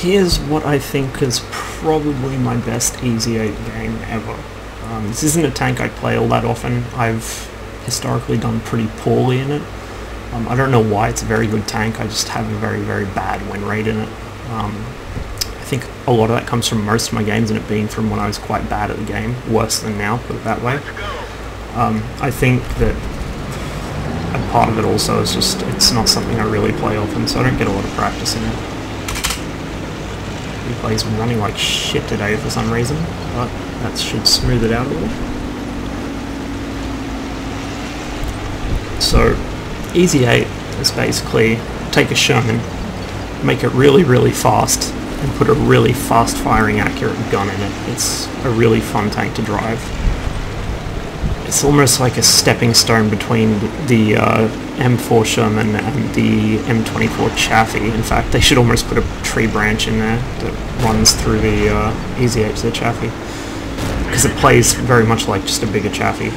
here's what I think is probably my best Easy 8 game ever. This isn't a tank I play all that often. I've historically done pretty poorly in it. I don't know why it's a very good tank, I just have a very, very bad win rate in it. I think a lot of that comes from most of my games and it being from when I was quite bad at the game. Worse than now, put it that way. I think that a part of it also is just, it's not something I really play often, so I don't get a lot of practice in it. Replay's running like shit today for some reason, but that should smooth it out a little. So, Easy 8 is basically take a Sherman, make it really, really fast, and put a really fast-firing, accurate gun in it. It's a really fun tank to drive. It's almost like a stepping stone between the M4 Sherman and the M24 Chaffee. In fact, they should almost put a tree branch in there that runs through the Easy 8 to the Chaffee, because it plays very much like just a bigger Chaffee.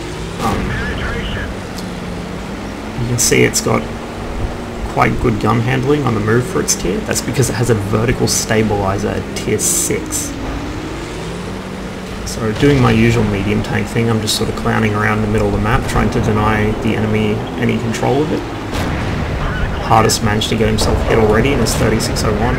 You can see it's got quite good gun handling on the move for its tier. That's because it has a vertical stabilizer at tier 6. So doing my usual medium tank thing, I'm just sort of clowning around the middle of the map, trying to deny the enemy any control of it. Hardest managed to get himself hit already in his 3601.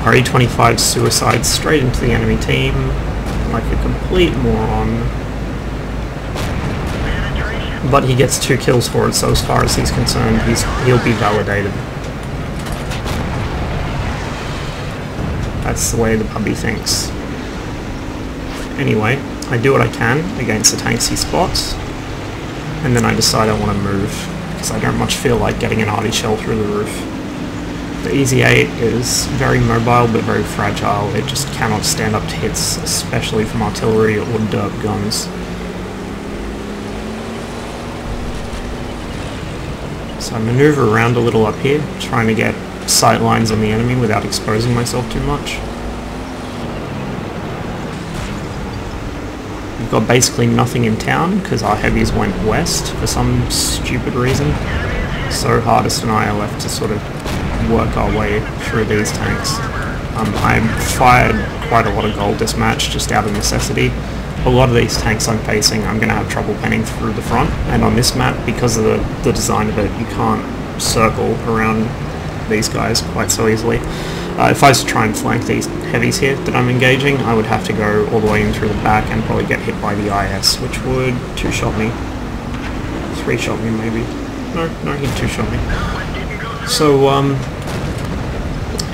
RE25 suicides straight into the enemy team, like a complete moron. But he gets 2 kills for it, so as far as he's concerned, he'll be validated. That's the way the pubbie thinks. Anyway, I do what I can against the tanks he spots, and then I decide I want to move, because I don't much feel like getting an arty shell through the roof. The Easy 8 is very mobile but very fragile. It just cannot stand up to hits, especially from artillery or derp guns. So I maneuver around a little up here, trying to get sight lines on the enemy without exposing myself too much. We've got basically nothing in town because our heavies went west for some stupid reason. So Hardest and I are left to sort of work our way through these tanks. I fired quite a lot of gold this match just out of necessity. A lot of these tanks I'm facing, I'm going to have trouble penning through the front, and on this map, because of the design of it, you can't circle around these guys quite so easily. If I was to try and flank these heavies here that I'm engaging, I would have to go all the way in through the back and probably get hit by the IS, which would 2-shot me. 3-shot me maybe. No, he'd 2-shot me. So,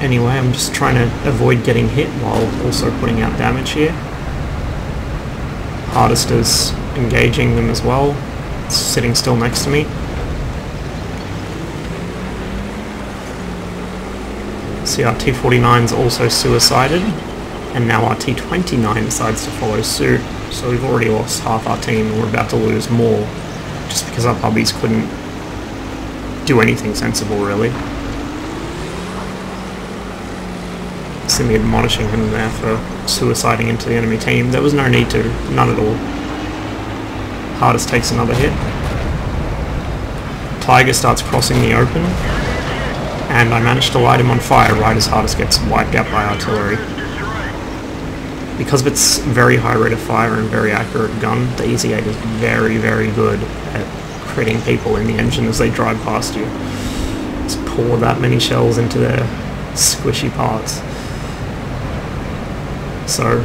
anyway, I'm just trying to avoid getting hit while also putting out damage here. Hardest is engaging them as well. It's sitting still next to me. See, our T-49's also suicided, and now our T-29 decides to follow suit, so we've already lost half our team and we're about to lose more, just because our pubbies couldn't do anything sensible, really. See me admonishing him there for suiciding into the enemy team. There was no need to, none at all. Hardest takes another hit. Tiger starts crossing the open, and I managed to light him on fire right as Hardest gets wiped out by artillery. Because of its very high rate of fire and very accurate gun, the Easy 8 is very, very good at critting people in the engine as they drive past you. Just pour that many shells into their squishy parts. So,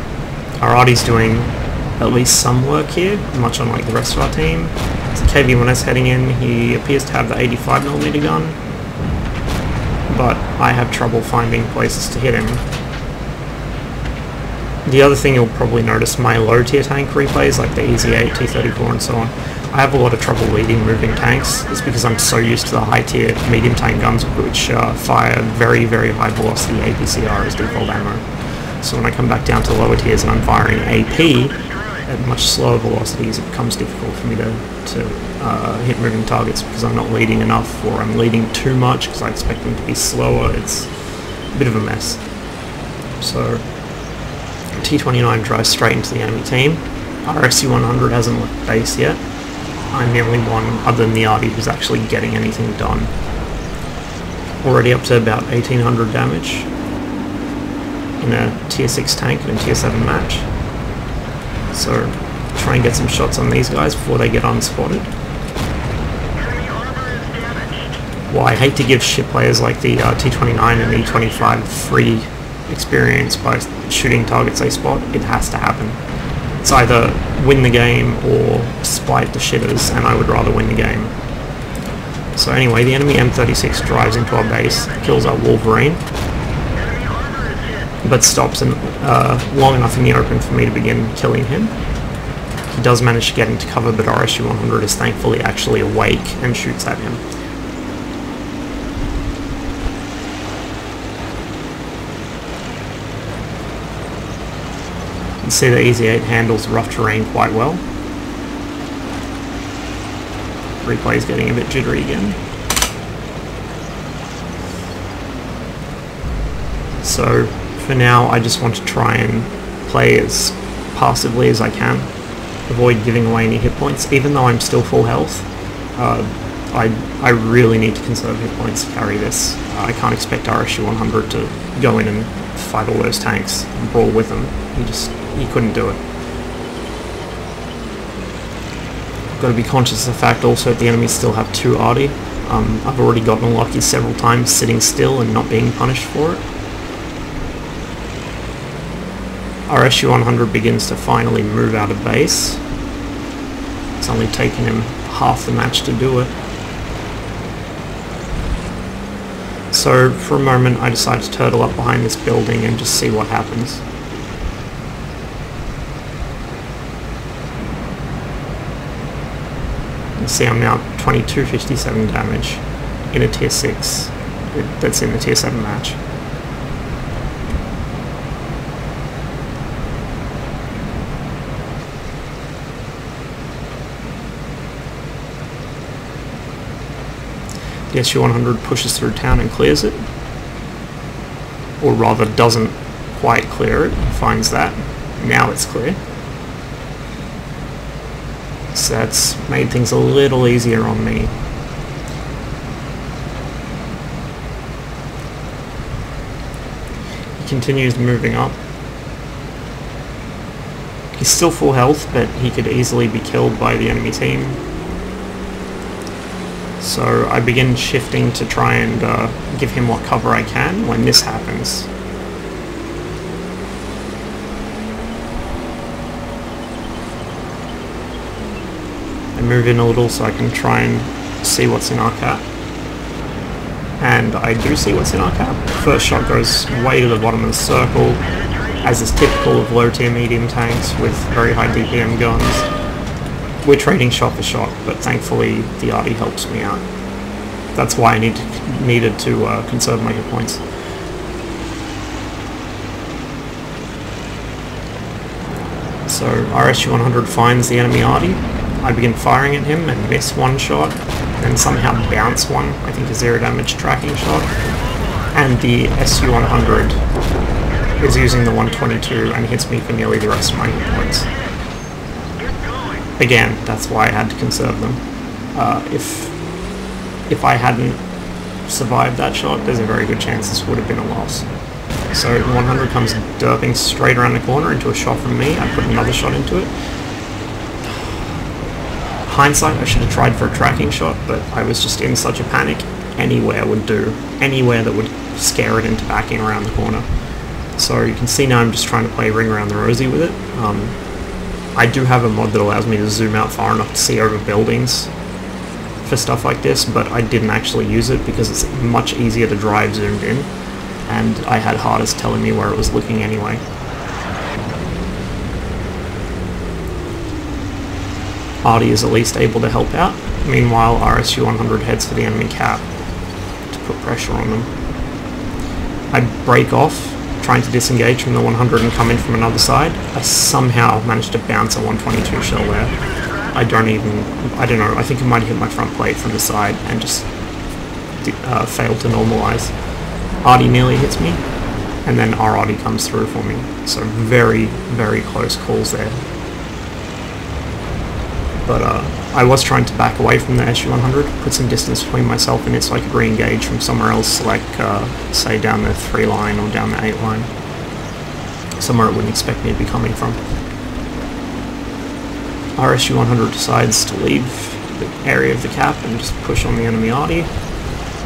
our arty's doing at least some work here, much unlike the rest of our team. So KV1S heading in, he appears to have the 85mm gun, but I have trouble finding places to hit him. The other thing you'll probably notice, my low tier tank replays, like the Easy 8, T-34 and so on, I have a lot of trouble leading moving tanks. It's because I'm so used to the high tier medium tank guns which fire very, very high velocity APCR as default ammo. So when I come back down to lower tiers and I'm firing AP at much slower velocities, it becomes difficult for me to hit moving targets because I'm not leading enough, or I'm leading too much because I expect them to be slower. It's a bit of a mess. So T-29 drives straight into the enemy team. Our SU-100 hasn't left base yet. I'm the only one other than the Artie who's actually getting anything done. Already up to about 1800 damage in a tier 6 tank and a tier 7 match. So try and get some shots on these guys before they get unspotted. While I hate to give shit players like the T29 and the E25 free experience by shooting targets they spot, it has to happen. It's either win the game or spite the shitters, and I would rather win the game. So anyway, the enemy M36 drives into our base, kills our Wolverine, but stops long enough in the open for me to begin killing him. He does manage to get into cover, but our SU-100 is thankfully actually awake and shoots at him. You can see the EZ-8 handles rough terrain quite well. Replay's getting a bit jittery again. So for now I just want to try and play as passively as I can, avoid giving away any hit points. Even though I'm still full health, I really need to conserve hit points to carry this. I can't expect our SU-100 to go in and fight all those tanks and brawl with them. He couldn't do it. Got to be conscious of the fact also that the enemies still have 2 Artie. I've already gotten unlucky several times sitting still and not being punished for it. Our SU-100 begins to finally move out of base. It's only taken him half the match to do it. So for a moment I decided to turtle up behind this building and just see what happens. See, I'm now 2257 damage in a tier 6 that's in the tier 7 match. The SU-100 pushes through town and clears it, or rather doesn't quite clear it, finds that, now it's clear. So that's made things a little easier on me. He continues moving up. He's still full health, but he could easily be killed by the enemy team. So I begin shifting to try and give him what cover I can when this happens. I move in a little so I can try and see what's in our cap. And I do see what's in our cap. First shot goes way to the bottom of the circle, as is typical of low tier medium tanks with very high DPM guns. We're trading shot for shot, but thankfully the Artie helps me out. That's why I needed to conserve my hit points. So our SU-100 finds the enemy Artie. I begin firing at him and miss one shot, then somehow bounce one, I think a 0 damage tracking shot, and the SU-100 is using the 122 and hits me for nearly the rest of my hit points. Again, that's why I had to conserve them. If I hadn't survived that shot, there's a very good chance this would have been a loss. So the 100 comes derping straight around the corner into a shot from me. I put another shot into it. Hindsight, I should have tried for a tracking shot, but I was just in such a panic. Anywhere would do. Anywhere that would scare it into backing around the corner. So you can see now I'm just trying to play ring around the rosy with it. I do have a mod that allows me to zoom out far enough to see over buildings for stuff like this, but I didn't actually use it because it's much easier to drive zoomed in, and I had hardest telling me where it was looking anyway. Artie is at least able to help out. Meanwhile, our SU-100 heads for the enemy cap to put pressure on them. I break off, trying to disengage from the 100 and come in from another side. I somehow managed to bounce a 122 shell there. I don't know, I think it might have hit my front plate from the side and just failed to normalize. Artie nearly hits me, and then our Artie comes through for me. So very, very close calls there. But I was trying to back away from the SU-100, put some distance between myself and it so I could re-engage from somewhere else, like say down the 3 line or down the 8 line. Somewhere it wouldn't expect me to be coming from. Our SU-100 decides to leave the area of the cap and just push on the enemy arty.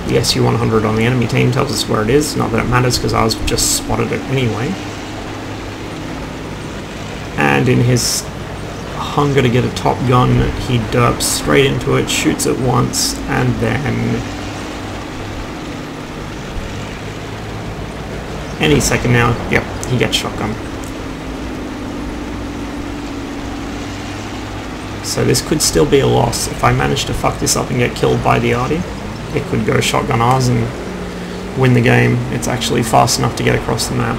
The SU-100 on the enemy team tells us where it is, not that it matters because I was just spotted it anyway. And in his hunger to get a top gun, he derps straight into it, shoots it once, and then any second now, yep, he gets shotgun. So this could still be a loss. If I manage to fuck this up and get killed by the arty, it could go shotgun ours and win the game. It's actually fast enough to get across the map.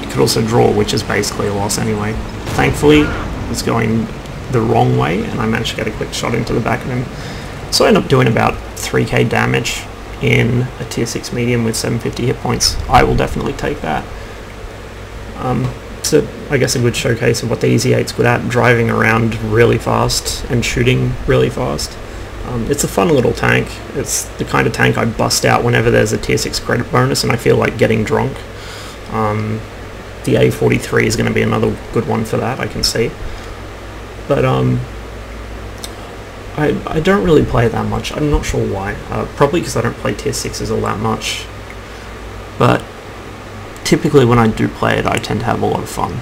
It could also draw, which is basically a loss anyway. Thankfully, it's going the wrong way, and I managed to get a quick shot into the back of him. So I end up doing about 3k damage in a tier 6 medium with 750 hit points. I will definitely take that. So I guess a good showcase of what the EZ8's good at, driving around really fast and shooting really fast. It's a fun little tank. It's the kind of tank I bust out whenever there's a tier 6 credit bonus and I feel like getting drunk. The A43 is going to be another good one for that, I can see. But I don't really play it that much. I'm not sure why. Probably because I don't play tier 6s all that much. But typically when I do play it, I tend to have a lot of fun.